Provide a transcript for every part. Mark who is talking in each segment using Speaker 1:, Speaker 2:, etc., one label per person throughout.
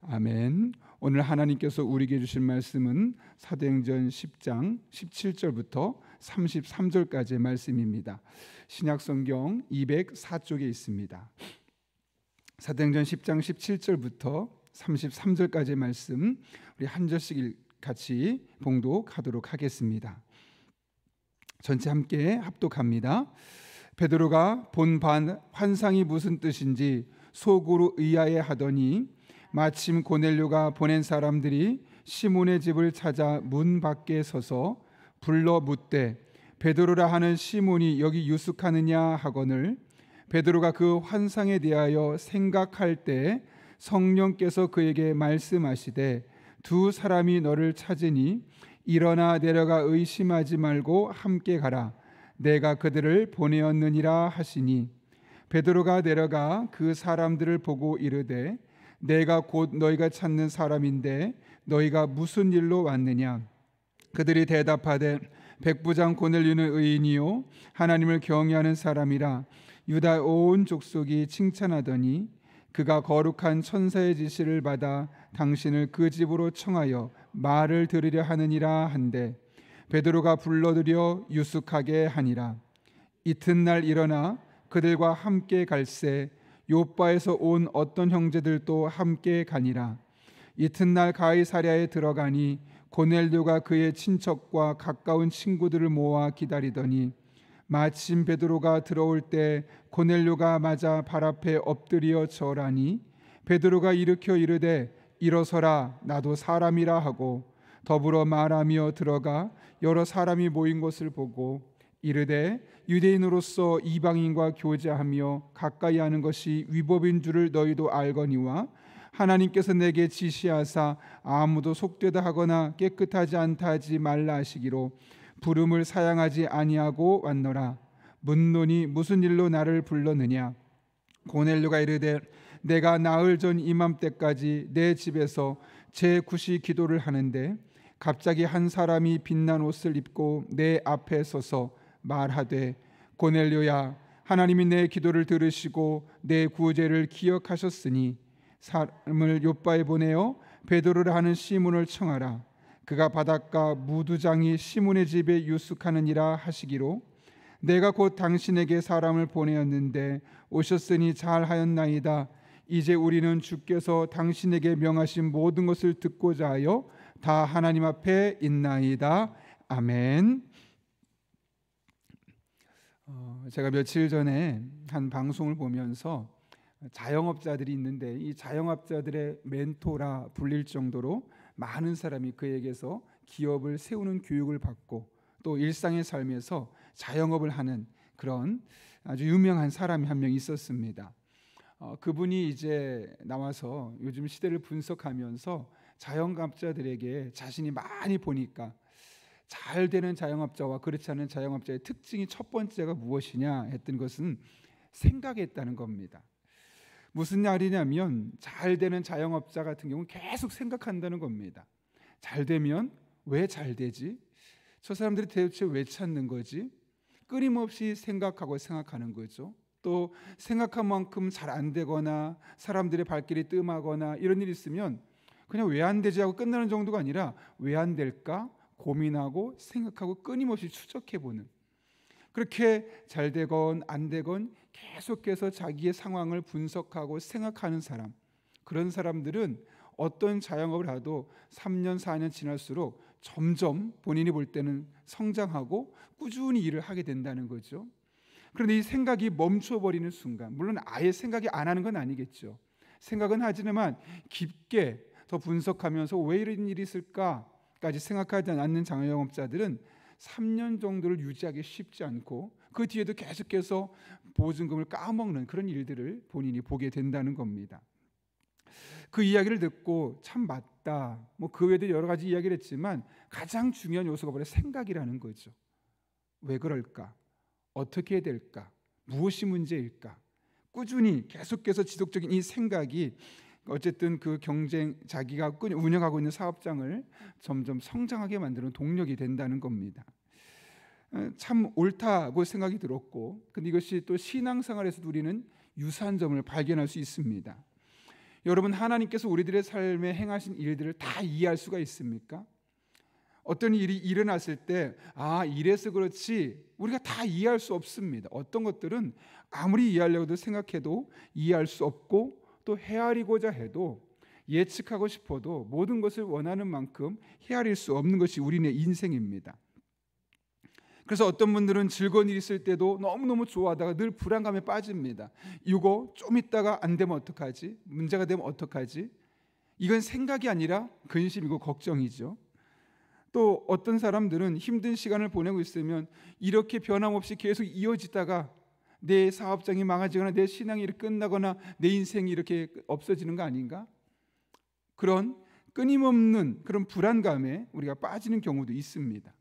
Speaker 1: 아멘. 오늘 하나님께서 우리에게 주신 말씀은 사도행전 10장 17절부터 33절까지의 말씀입니다. 신약성경 204쪽에 있습니다. 사도행전 10장 17절부터 33절까지의 말씀 우리 한 절씩 같이 봉독하도록 하겠습니다. 전체 함께 합독합니다. 베드로가 본 환상이 무슨 뜻인지 속으로 의아해 하더니 마침 고넬료가 보낸 사람들이 시몬의 집을 찾아 문 밖에 서서 불러 묻되 베드로라 하는 시몬이 여기 유숙하느냐 하거늘 베드로가 그 환상에 대하여 생각할 때 성령께서 그에게 말씀하시되 두 사람이 너를 찾으니 일어나 내려가 의심하지 말고 함께 가라 내가 그들을 보내었느니라 하시니 베드로가 내려가 그 사람들을 보고 이르되 내가 곧 너희가 찾는 사람인데 너희가 무슨 일로 왔느냐 그들이 대답하되 백부장 고넬료는 의인이요 하나님을 경외하는 사람이라 유다 온 족속이 칭찬하더니 그가 거룩한 천사의 지시를 받아 당신을 그 집으로 청하여 말을 들으려 하느니라 한데 베드로가 불러들여 유숙하게 하니라. 이튿날 일어나 그들과 함께 갈새 요바에서 온 어떤 형제들도 함께 가니라. 이튿날 가이사랴에 들어가니 고넬료가 그의 친척과 가까운 친구들을 모아 기다리더니 마침 베드로가 들어올 때 고넬료가 맞아 발 앞에 엎드려 절하니 베드로가 일으켜 이르되 일어서라 나도 사람이라 하고 더불어 말하며 들어가 여러 사람이 모인 것을 보고 이르되 유대인으로서 이방인과 교제하며 가까이 하는 것이 위법인 줄을 너희도 알거니와 하나님께서 내게 지시하사 아무도 속되다 하거나 깨끗하지 않다 하지 말라 하시기로 부름을 사양하지 아니하고 왔노라. 묻노니 무슨 일로 나를 불렀느냐 고넬료가 이르되 내가 나흘 전 이맘때까지 내 집에서 제9시 기도를 하는데 갑자기 한 사람이 빛난 옷을 입고 내 앞에 서서 말하되 고넬료야 하나님이 내 기도를 들으시고 내 구제를 기억하셨으니 사람을 요바에 보내어 베드로라 하는 시몬을 청하라. 그가 바닷가 무두장이 시몬의 집에 유숙하느니라 하시기로 내가 곧 당신에게 사람을 보내었는데 오셨으니 잘하였나이다. 이제 우리는 주께서 당신에게 명하신 모든 것을 듣고자 하여 다 하나님 앞에 있나이다. 아멘. 제가 며칠 전에 한 방송을 보면서 자영업자들이 있는데 이 자영업자들의 멘토라 불릴 정도로 많은 사람이 그에게서 기업을 세우는 교육을 받고 또 일상의 삶에서 자영업을 하는 그런 아주 유명한 사람이 한 명 있었습니다. 그분이 이제 나와서 요즘 시대를 분석하면서 자영업자들에게 자신이 많이 보니까 잘 되는 자영업자와 그렇지 않은 자영업자의 특징이 첫 번째가 무엇이냐 했던 것은 생각했다는 겁니다. 무슨 말이냐면 잘 되는 자영업자 같은 경우는 계속 생각한다는 겁니다. 잘 되면 왜 잘 되지? 저 사람들이 대체 왜 찾는 거지? 끊임없이 생각하는 거죠. 또 생각한 만큼 잘 안 되거나 사람들의 발길이 뜸하거나 이런 일이 있으면 그냥 왜 안 되지 하고 끝나는 정도가 아니라 왜 안 될까 고민하고 생각하고 끊임없이 추적해보는, 그렇게 잘 되건 안 되건 계속해서 자기의 상황을 분석하고 생각하는 사람, 그런 사람들은 어떤 자영업을 하도 3년 4년 지날수록 점점 본인이 볼 때는 성장하고 꾸준히 일을 하게 된다는 거죠. 그런데 이 생각이 멈춰버리는 순간, 물론 아예 생각이 안 하는 건 아니겠죠. 생각은 하지만 깊게 더 분석하면서 왜 이런 일이 있을까까지 생각하지 않는 자영업자들은 3년 정도를 유지하기 쉽지 않고 그 뒤에도 계속해서 보증금을 까먹는 그런 일들을 본인이 보게 된다는 겁니다. 그 이야기를 듣고 참 맞다. 그 외에도 여러 가지 이야기를 했지만 가장 중요한 요소가 바로 생각이라는 거죠. 왜 그럴까? 어떻게 해야 될까? 무엇이 문제일까? 꾸준히 계속해서 지속적인 이 생각이 어쨌든 그 자기가 운영하고 있는 사업장을 점점 성장하게 만드는 동력이 된다는 겁니다. 참 옳다고 생각이 들었고, 근데 이것이 또 신앙생활에서도 우리는 유사한 점을 발견할 수 있습니다. 여러분, 하나님께서 우리들의 삶에 행하신 일들을 다 이해할 수가 있습니까? 어떤 일이 일어났을 때 이래서 그렇지 우리가 다 이해할 수 없습니다. 어떤 것들은 아무리 이해하려고 생각해도 이해할 수 없고, 또 헤아리고자 해도, 예측하고 싶어도 모든 것을 원하는 만큼 헤아릴 수 없는 것이 우리의 인생입니다. 그래서 어떤 분들은 즐거운 일이 있을 때도 너무너무 좋아하다가 늘 불안감에 빠집니다. 이거 좀 있다가 안 되면 어떡하지? 문제가 되면 어떡하지? 이건 생각이 아니라 근심이고 걱정이죠. 또 어떤 사람들은 힘든 시간을 보내고 있으면 이렇게 변함없이 계속 이어지다가 내 사업장이 망가지거나 내 신앙이 이렇게 끝나거나 내 인생이 이렇게 없어지는 거 아닌가? 그런 끊임없는 그런 불안감에 우리가 빠지는 경우도 있습니다.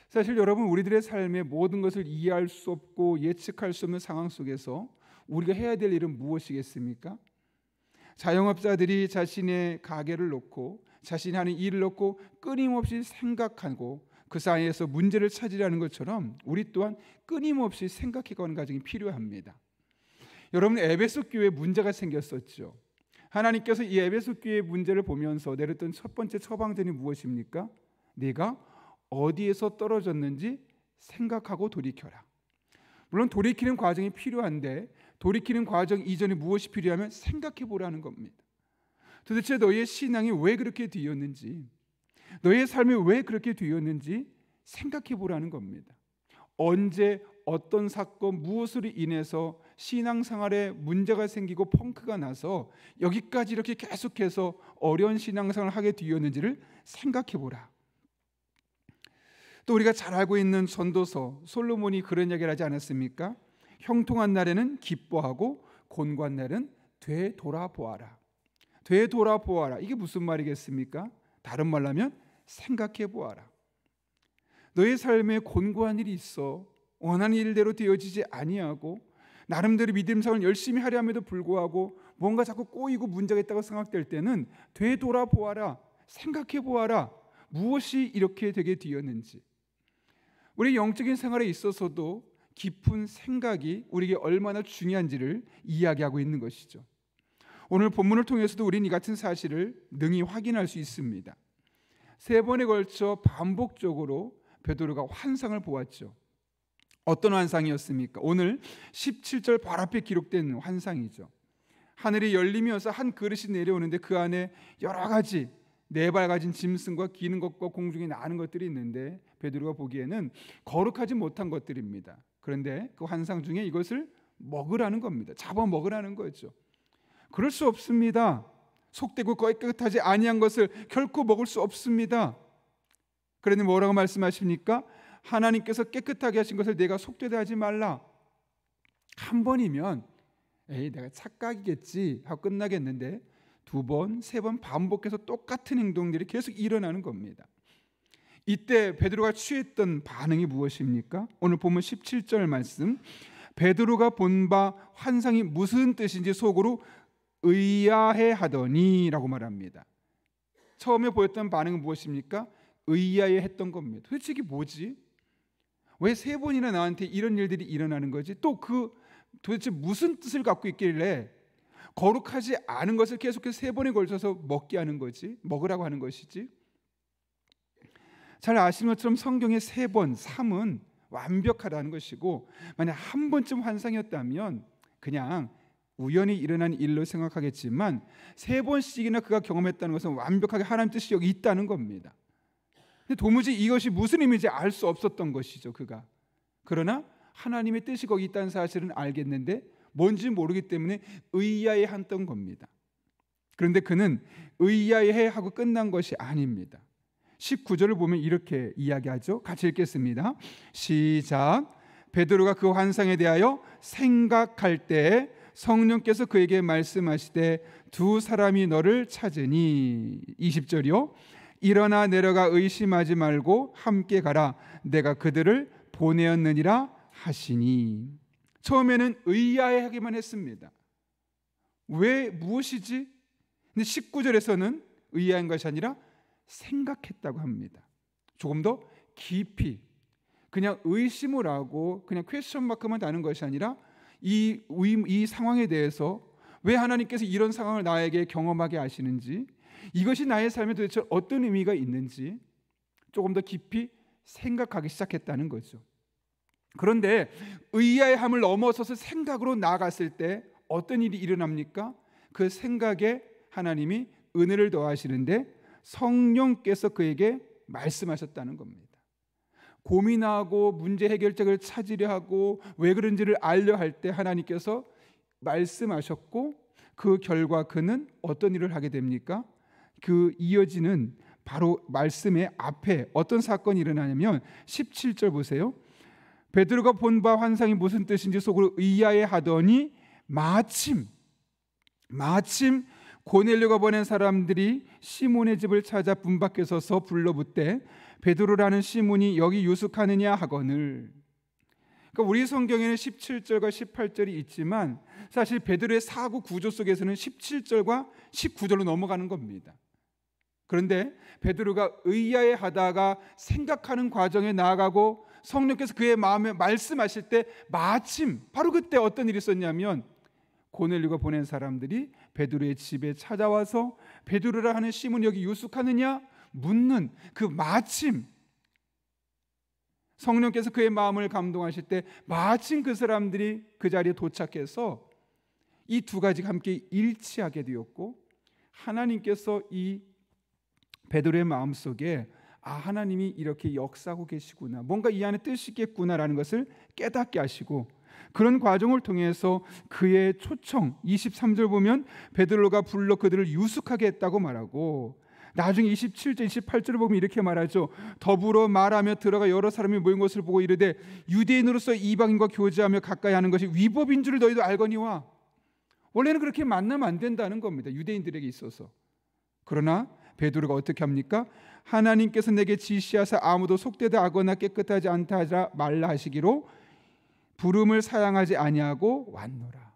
Speaker 1: 사실 여러분, 우리들의 삶의 모든 것을 이해할 수 없고 예측할 수 없는 상황 속에서 우리가 해야 될 일은 무엇이겠습니까? 자영업자들이 자신의 가게를 놓고 자신이 하는 일을 놓고 끊임없이 생각하고 그 사이에서 문제를 찾으려는 것처럼 우리 또한 끊임없이 생각해가는 과정이 필요합니다. 여러분, 에베소 교회에 문제가 생겼었죠. 하나님께서 이 에베소 교회의 문제를 보면서 내렸던 첫 번째 처방전이 무엇입니까? 네가 어디에서 떨어졌는지 생각하고 돌이켜라. 물론 돌이키는 과정이 필요한데, 돌이키는 과정 이전에 무엇이 필요하면 생각해 보라는 겁니다. 도대체 너희의 신앙이 왜 그렇게 뒤였는지, 너희의 삶이 왜 그렇게 뒤였는지 생각해 보라는 겁니다. 언제 어떤 사건 무엇으로 인해서 신앙생활에 문제가 생기고 펑크가 나서 여기까지 이렇게 계속해서 어려운 신앙생활을 하게 되었는지를 생각해 보라. 또 우리가 잘 알고 있는 전도서 솔로몬이 그런 이야기를 하지 않았습니까? 형통한 날에는 기뻐하고 곤고한 날은 되돌아보아라. 되돌아보아라. 이게 무슨 말이겠습니까? 다른 말로 하면 생각해 보아라. 너의 삶에 곤고한 일이 있어 원하는 일대로 되어지지 아니하고 나름대로 믿음생활을 열심히 하려 함에도 불구하고 뭔가 자꾸 꼬이고 문제가 있다고 생각될 때는 되돌아보아라. 생각해 보아라. 무엇이 이렇게 되게 되었는지. 우리 영적인 생활에 있어서도 깊은 생각이 우리에게 얼마나 중요한지를 이야기하고 있는 것이죠. 오늘 본문을 통해서도 우리는 이 같은 사실을 능히 확인할 수 있습니다. 3번에 걸쳐 반복적으로 베드로가 환상을 보았죠. 어떤 환상이었습니까? 오늘 17절 바로 앞에 기록된 환상이죠. 하늘이 열리면서 한 그릇이 내려오는데 그 안에 여러 가지 4발 가진 짐승과 기는 것과 공중에 나는 것들이 있는데 베드로가 보기에는 거룩하지 못한 것들입니다. 그런데 그 환상 중에 이것을 먹으라는 겁니다. 잡아 먹으라는 거죠. 그럴 수 없습니다. 속되고 깨끗하지 아니한 것을 결코 먹을 수 없습니다. 그런데 뭐라고 말씀하십니까? 하나님께서 깨끗하게 하신 것을 내가 속되다 하지 말라. 한 번이면 내가 착각이겠지 하고 끝나겠는데 2번, 3번 반복해서 똑같은 행동들이 계속 일어나는 겁니다. 이때 베드로가 취했던 반응이 무엇입니까? 오늘 보면 17절 말씀, 베드로가 본 바 환상이 무슨 뜻인지 속으로 의아해하더니 라고 말합니다. 처음에 보였던 반응은 무엇입니까? 의아해했던 겁니다. 도대체 이게 뭐지? 왜 3번이나 나한테 이런 일들이 일어나는 거지? 또 도대체 무슨 뜻을 갖고 있길래 거룩하지 않은 것을 계속해서 3번에 걸쳐서 먹게 하는 거지? 먹으라고 하는 것이지? 잘 아시는 것처럼 성경의 3번, 3은 완벽하다는 것이고, 만약 한 번쯤 환상이었다면 그냥 우연히 일어난 일로 생각하겠지만 3번씩이나 그가 경험했다는 것은 완벽하게 하나님 뜻이 여기 있다는 겁니다. 근데 도무지 이것이 무슨 의미인지 알 수 없었던 것이죠, 그가. 그러나 하나님의 뜻이 거기 있다는 사실은 알겠는데 뭔지 모르기 때문에 의아해했던 겁니다. 그런데 그는 의아해하고 끝난 것이 아닙니다. 19절을 보면 이렇게 이야기하죠. 같이 읽겠습니다. 시작. 베드로가 그 환상에 대하여 생각할 때에 성령께서 그에게 말씀하시되 2 사람이 너를 찾으니. 20절이요. 일어나 내려가 의심하지 말고 함께 가라. 내가 그들을 보내었느니라 하시니. 처음에는 의아해하기만 했습니다. 왜 무엇이지? 근데 19절에서는 의아한 것이 아니라 생각했다고 합니다. 조금 더 깊이, 그냥 의심을 하고 그냥 퀘스천 마크만 다는 것이 아니라 이 상황에 대해서 왜 하나님께서 이런 상황을 나에게 경험하게 하시는지, 이것이 나의 삶에 도대체 어떤 의미가 있는지 조금 더 깊이 생각하기 시작했다는 거죠. 그런데 의아해함을 넘어서서 생각으로 나아갔을 때 어떤 일이 일어납니까? 그 생각에 하나님이 은혜를 더하시는데 성령께서 그에게 말씀하셨다는 겁니다. 고민하고 문제 해결책을 찾으려 하고 왜 그런지를 알려 할 때 하나님께서 말씀하셨고, 그 결과 그는 어떤 일을 하게 됩니까? 그 이어지는 바로 말씀의 앞에 어떤 사건이 일어나냐면 17절 보세요. 베드로가 본 바 환상이 무슨 뜻인지 속으로 의아해 하더니 마침 고넬료가 보낸 사람들이 시몬의 집을 찾아 문 밖에 서서 불러붙되 베드로라는 시몬이 여기 유숙하느냐 하거늘. 그러니까 우리 성경에는 17절과 18절이 있지만 사실 베드로의 사고 구조 속에서는 17절과 19절로 넘어가는 겁니다. 그런데 베드로가 의아해 하다가 생각하는 과정에 나아가고 성령께서 그의 마음에 말씀하실 때 마침 바로 그때 어떤 일이 있었냐면 고넬료가 보낸 사람들이 베드로의 집에 찾아와서 베드로라 하는 시몬이 여기 유숙하느냐 묻는 그 마침, 성령께서 그의 마음을 감동하실 때 마침 그 사람들이 그 자리에 도착해서 이 두 가지가 함께 일치하게 되었고, 하나님께서 이 베드로의 마음속에 하나님이 이렇게 역사하고 계시구나, 뭔가 이 안에 뜻이 있겠구나라는 것을 깨닫게 하시고, 그런 과정을 통해서 그의 초청 23절 보면 베드로가 불러 그들을 유숙하게 했다고 말하고, 나중에 27절 28절을 보면 이렇게 말하죠. 더불어 말하며 들어가 여러 사람이 모인 것을 보고 이르되 유대인으로서 이방인과 교제하며 가까이 하는 것이 위법인 줄을 너희도 알거니와. 원래는 그렇게 만나면 안 된다는 겁니다, 유대인들에게 있어서. 그러나 베드로가 어떻게 합니까? 하나님께서 내게 지시하사 아무도 속되다 하거나 깨끗하지 않다 하자 말라 하시기로 부름을 사양하지 아니하고 왔노라.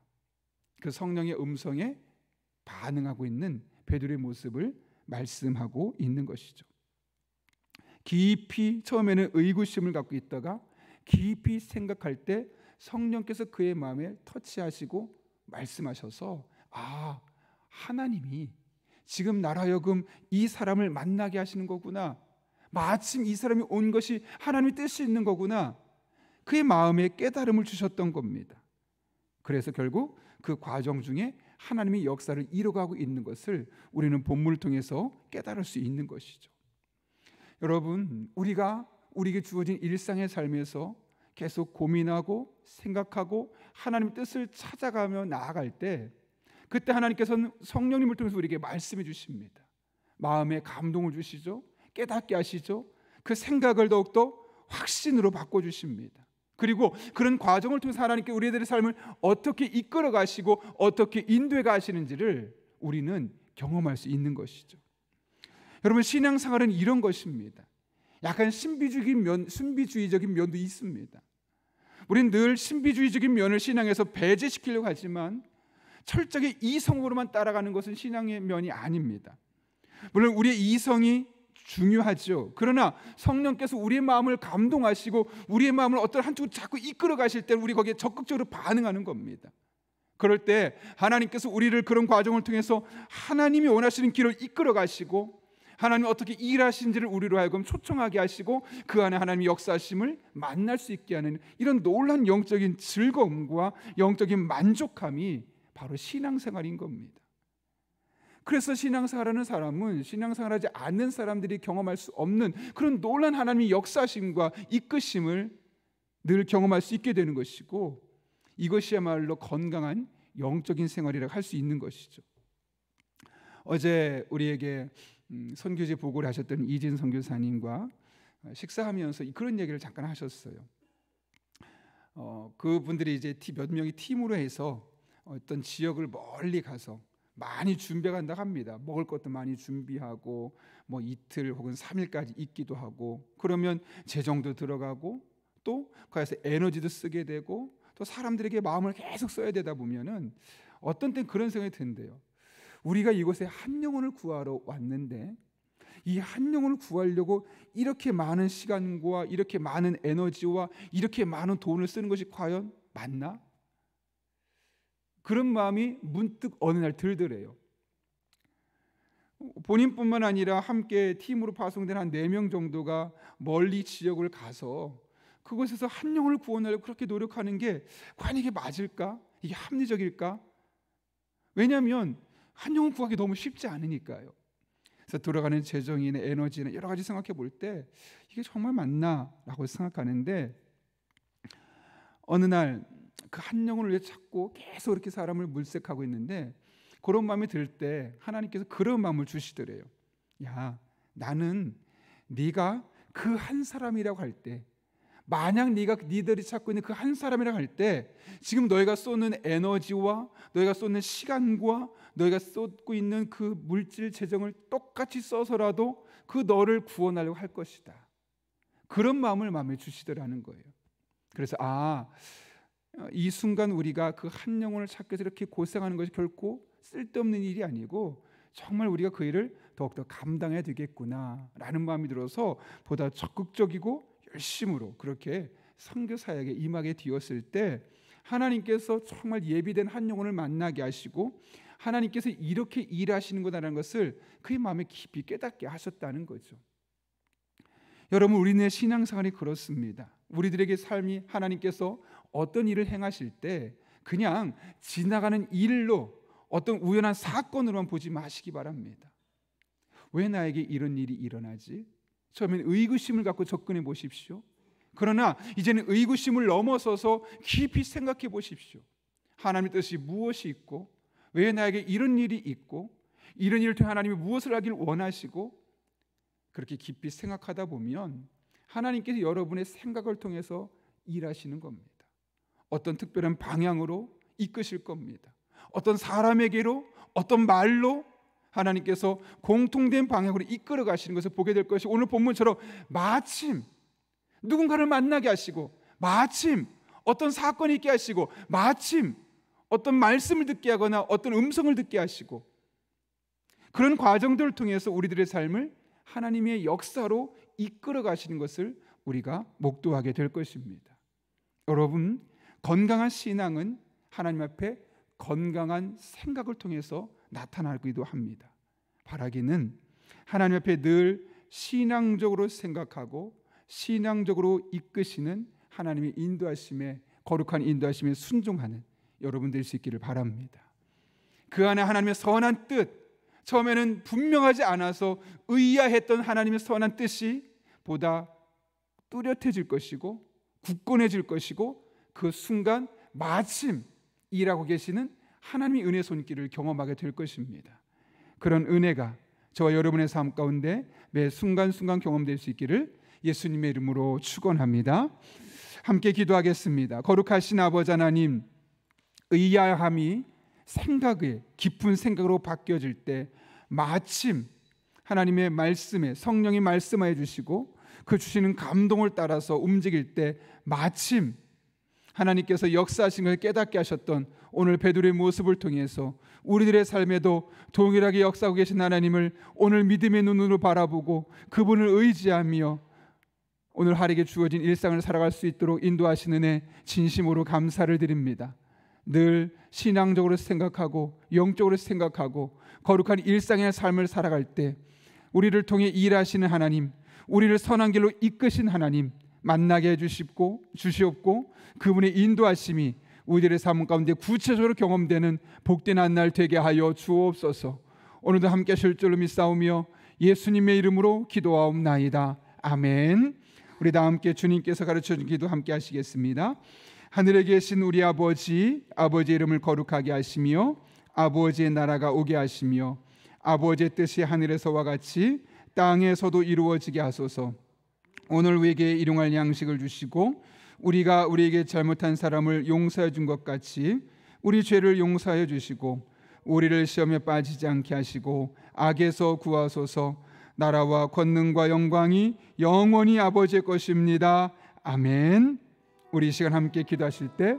Speaker 1: 그 성령의 음성에 반응하고 있는 베드로의 모습을 말씀하고 있는 것이죠. 깊이 처음에는 의구심을 갖고 있다가 깊이 생각할 때 성령께서 그의 마음에 터치하시고 말씀하셔서 하나님이 지금 나로 하여금 이 사람을 만나게 하시는 거구나, 마침 이 사람이 온 것이 하나님의 뜻이 있는 거구나, 그의 마음에 깨달음을 주셨던 겁니다. 그래서 결국 그 과정 중에 하나님의 역사를 이뤄가고 있는 것을 우리는 본문을 통해서 깨달을 수 있는 것이죠. 여러분, 우리에게 주어진 일상의 삶에서 계속 고민하고 생각하고 하나님의 뜻을 찾아가며 나아갈 때, 그때 하나님께서는 성령님을 통해서 우리에게 말씀해 주십니다. 마음에 감동을 주시죠. 깨닫게 하시죠. 그 생각을 더욱더 확신으로 바꿔주십니다. 그리고 그런 과정을 통해서 하나님께 우리들의 삶을 어떻게 이끌어 가시고 어떻게 인도해 가시는지를 우리는 경험할 수 있는 것이죠. 여러분, 신앙생활은 이런 것입니다. 약간 신비주의적인 면도 있습니다. 우리는 늘 신비주의적인 면을 신앙에서 배제시키려고 하지만 철저하게 이성으로만 따라가는 것은 신앙의 면이 아닙니다. 물론 우리의 이성이 중요하죠. 그러나 성령께서 우리의 마음을 감동하시고 우리의 마음을 어떤 한쪽으로 자꾸 이끌어 가실 때 우리 거기에 적극적으로 반응하는 겁니다. 그럴 때 하나님께서 우리를 그런 과정을 통해서 하나님이 원하시는 길을 이끌어 가시고 하나님이 어떻게 일하신지를 우리로 하여금 초청하게 하시고 그 안에 하나님의 역사하심을 만날 수 있게 하는 이런 놀라운 영적인 즐거움과 영적인 만족함이 바로 신앙생활인 겁니다. 그래서 신앙생활하는 사람은 신앙생활하지 않는 사람들이 경험할 수 없는 그런 놀라운 하나님의 역사심과 이끄심을 늘 경험할 수 있게 되는 것이고, 이것이야말로 건강한 영적인 생활이라고 할 수 있는 것이죠. 어제 우리에게 선교지 보고를 하셨던 이진 선교사님과 식사하면서 그런 얘기를 잠깐 하셨어요. 그분들이 이제 몇 명이 팀으로 해서 어떤 지역을 멀리 가서 많이 준비한다 합니다. 먹을 것도 많이 준비하고 뭐 이틀 혹은 3일까지 있기도 하고, 그러면 재정도 들어가고 또 거기서 에너지도 쓰게 되고 또 사람들에게 마음을 계속 써야 되다 보면은 어떤 땐 그런 생각이 든대요. 우리가 이곳에 한 영혼을 구하러 왔는데 이 한 영혼을 구하려고 이렇게 많은 시간과 이렇게 많은 에너지와 이렇게 많은 돈을 쓰는 것이 과연 맞나? 그런 마음이 문득 어느 날 들더래요. 본인뿐만 아니라 함께 팀으로 파송된 한 4명 정도가 멀리 지역을 가서 그곳에서 한 영혼을 구원하려고 그렇게 노력하는 게 과연 이게 맞을까? 이게 합리적일까? 왜냐하면 한 영혼 구하기 너무 쉽지 않으니까요. 그래서 돌아가는 재정이나 에너지나 여러 가지 생각해 볼 때 이게 정말 맞나? 라고 생각하는데 어느 날 그 한 영혼을 위해 찾고 계속 이렇게 사람을 물색하고 있는데 그런 마음이 들 때 하나님께서 그런 마음을 주시더래요. 야, 나는 네가 그 한 사람이라고 할 때, 만약 니들이 찾고 있는 그 한 사람이라고 할 때 지금 너희가 쏟는 에너지와 너희가 쏟는 시간과 너희가 쏟고 있는 그 물질 재정을 똑같이 써서라도 그 너를 구원하려고 할 것이다. 그런 마음을 마음에 주시더라는 거예요. 그래서 이 순간 우리가 그 한 영혼을 찾기 위해서 이렇게 고생하는 것이 결코 쓸데없는 일이 아니고 정말 우리가 그 일을 더욱더 감당해야 되겠구나라는 마음이 들어서 보다 적극적이고 열심으로 그렇게 선교 사역에 임하게 되었을 때 하나님께서 정말 예비된 한 영혼을 만나게 하시고 하나님께서 이렇게 일하시는 거다라는 것을 그의 마음에 깊이 깨닫게 하셨다는 거죠. 여러분, 우리네 신앙생활이 그렇습니다. 우리들에게 삶이 하나님께서 어떤 일을 행하실 때 그냥 지나가는 일로 어떤 우연한 사건으로만 보지 마시기 바랍니다. 왜 나에게 이런 일이 일어나지? 처음엔 의구심을 갖고 접근해 보십시오. 그러나 이제는 의구심을 넘어서서 깊이 생각해 보십시오. 하나님의 뜻이 무엇이 있고 왜 나에게 이런 일이 있고 이런 일을 통해 하나님이 무엇을 하길 원하시고 그렇게 깊이 생각하다 보면 하나님께서 여러분의 생각을 통해서 일하시는 겁니다. 어떤 특별한 방향으로 이끄실 겁니다. 어떤 사람에게로 어떤 말로 하나님께서 공통된 방향으로 이끌어 가시는 것을 보게 될 것이 오늘 본문처럼 마침 누군가를 만나게 하시고 마침 어떤 사건이 있게 하시고 마침 어떤 말씀을 듣게 하거나 어떤 음성을 듣게 하시고 그런 과정들을 통해서 우리들의 삶을 하나님의 역사로 이끌어 가시는 것을 우리가 목도하게 될 것입니다. 여러분, 건강한 신앙은 하나님 앞에 건강한 생각을 통해서 나타나기도 합니다. 바라기는 하나님 앞에 늘 신앙적으로 생각하고 신앙적으로 이끄시는 하나님의 인도하심에 거룩한 인도하심에 순종하는 여러분 될 수 있기를 바랍니다. 그 안에 하나님의 선한 뜻, 처음에는 분명하지 않아서 의아했던 하나님의 선한 뜻이 보다 뚜렷해질 것이고 굳건해질 것이고 그 순간 마침 일하고 계시는 하나님의 은혜 손길을 경험하게 될 것입니다. 그런 은혜가 저와 여러분의 삶 가운데 매 순간순간 경험될 수 있기를 예수님의 이름으로 축원합니다. 함께 기도하겠습니다. 거룩하신 아버지 하나님, 의아함이 생각의 깊은 생각으로 바뀌어질 때 마침 하나님의 말씀에 성령이 말씀하여 주시고 그 주시는 감동을 따라서 움직일 때 마침 하나님께서 역사하신 것을 깨닫게 하셨던 오늘 베드로의 모습을 통해서 우리들의 삶에도 동일하게 역사하고 계신 하나님을 오늘 믿음의 눈으로 바라보고 그분을 의지하며 오늘 하루에 주어진 일상을 살아갈 수 있도록 인도하시는 은혜 진심으로 감사를 드립니다. 늘 신앙적으로 생각하고 영적으로 생각하고 거룩한 일상의 삶을 살아갈 때 우리를 통해 일하시는 하나님, 우리를 선한 길로 이끄신 하나님 만나게 주시옵고 그분의 인도하심이 우리들의 삶 가운데 구체적으로 경험되는 복된 한 날 되게 하여 주옵소서. 오늘도 함께 하실 줄로 믿사오며 예수님의 이름으로 기도하옵나이다. 아멘. 우리 다 함께 주님께서 가르쳐준 기도 함께 하시겠습니다. 하늘에 계신 우리 아버지의 이름을 거룩하게 하시며 아버지의 나라가 오게 하시며 아버지의 뜻이 하늘에서와 같이 땅에서도 이루어지게 하소서. 오늘 우리에게 일용할 양식을 주시고 우리가 우리에게 잘못한 사람을 용서해 준 것 같이 우리 죄를 용서하여 주시고 우리를 시험에 빠지지 않게 하시고 악에서 구하소서. 나라와 권능과 영광이 영원히 아버지의 것입니다. 아멘. 우리 이 시간 함께 기도하실 때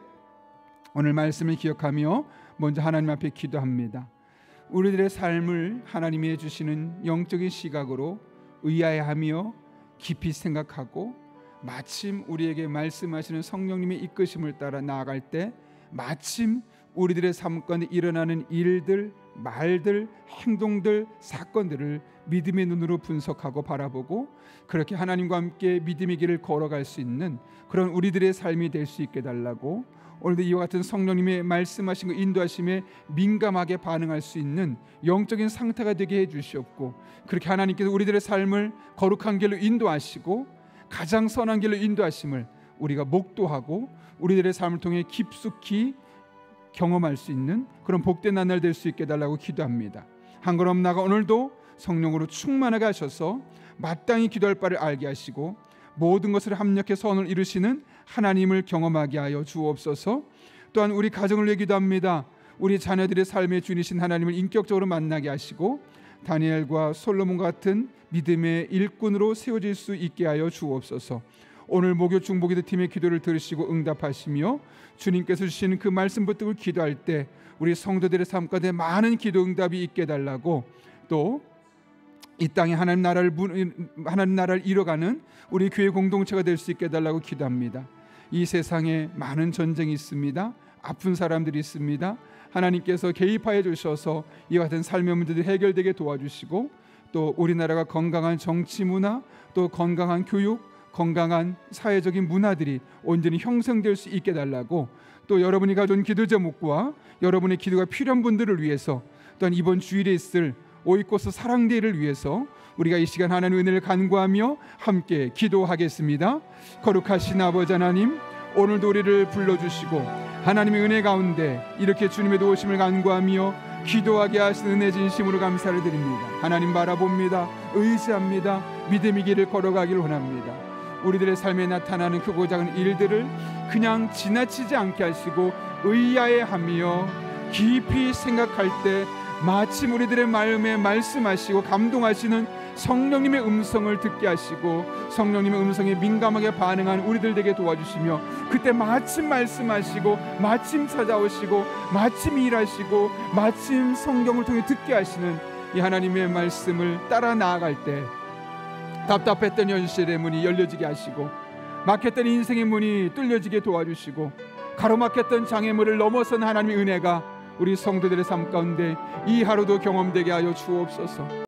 Speaker 1: 오늘 말씀을 기억하며 먼저 하나님 앞에 기도합니다. 우리들의 삶을 하나님이 해주시는 영적인 시각으로 의아해하며 깊이 생각하고 마침 우리에게 말씀하시는 성령님의 이끄심을 따라 나아갈 때 마침 우리들의 삶 가운데 일어나는 일들, 말들, 행동들, 사건들을 믿음의 눈으로 분석하고 바라보고 그렇게 하나님과 함께 믿음의 길을 걸어갈 수 있는 그런 우리들의 삶이 될 수 있게 달라고, 오늘도 이와 같은 성령님의 말씀하신 그 인도하심에 민감하게 반응할 수 있는 영적인 상태가 되게 해주시옵고, 그렇게 하나님께서 우리들의 삶을 거룩한 길로 인도하시고 가장 선한 길로 인도하심을 우리가 목도하고 우리들의 삶을 통해 깊숙이 경험할 수 있는 그런 복된 나날 될 수 있게 달라고 기도합니다. 한 걸음 나가 오늘도 성령으로 충만하게 하셔서 마땅히 기도할 바를 알게 하시고 모든 것을 합력해 선을 이루시는 하나님을 경험하게 하여 주옵소서. 또한 우리 가정을 위해 기도합니다. 우리 자녀들의 삶의 주인이신 하나님을 인격적으로 만나게 하시고 다니엘과 솔로몬 같은 믿음의 일꾼으로 세워질 수 있게 하여 주옵소서. 오늘 목요 중보기도 팀의 기도를 들으시고 응답하시며 주님께서 주시는 그 말씀 붙들고 기도할 때 우리 성도들의 삶 가운데 많은 기도 응답이 있게 달라고, 또 이 땅에 하나님 나라를 이뤄가는 우리 교회 공동체가 될 수 있게 달라고 기도합니다. 이 세상에 많은 전쟁이 있습니다. 아픈 사람들이 있습니다. 하나님께서 개입하여 주셔서 이와 같은 삶의 문제들이 해결되게 도와주시고, 또 우리나라가 건강한 정치 문화, 또 건강한 교육, 건강한 사회적인 문화들이 온전히 형성될 수 있게 달라고, 또 여러분이 가져온 기도 제목과 여러분의 기도가 필요한 분들을 위해서, 또한 이번 주일에 있을 오이코스 사랑대회를 위해서 우리가 이 시간 하나님의 은혜를 간구하며 함께 기도하겠습니다. 거룩하신 아버지 하나님, 오늘도 우리를 불러주시고 하나님의 은혜 가운데 이렇게 주님의 도우심을 간구하며 기도하게 하신 은혜 진심으로 감사를 드립니다. 하나님 바라봅니다. 의지합니다. 믿음의 길을 걸어가기를 원합니다. 우리들의 삶에 나타나는 크고 작은 일들을 그냥 지나치지 않게 하시고 의아해하며 깊이 생각할 때 마침 우리들의 마음에 말씀하시고 감동하시는 성령님의 음성을 듣게 하시고 성령님의 음성에 민감하게 반응하는 우리들 되게 도와주시며, 그때 마침 말씀하시고 마침 찾아오시고 마침 일하시고 마침 성경을 통해 듣게 하시는 이 하나님의 말씀을 따라 나아갈 때 답답했던 현실의 문이 열려지게 하시고 막혔던 인생의 문이 뚫려지게 도와주시고 가로막혔던 장애물을 넘어선 하나님의 은혜가 우리 성도들의 삶 가운데 이 하루도 경험되게 하여 주옵소서.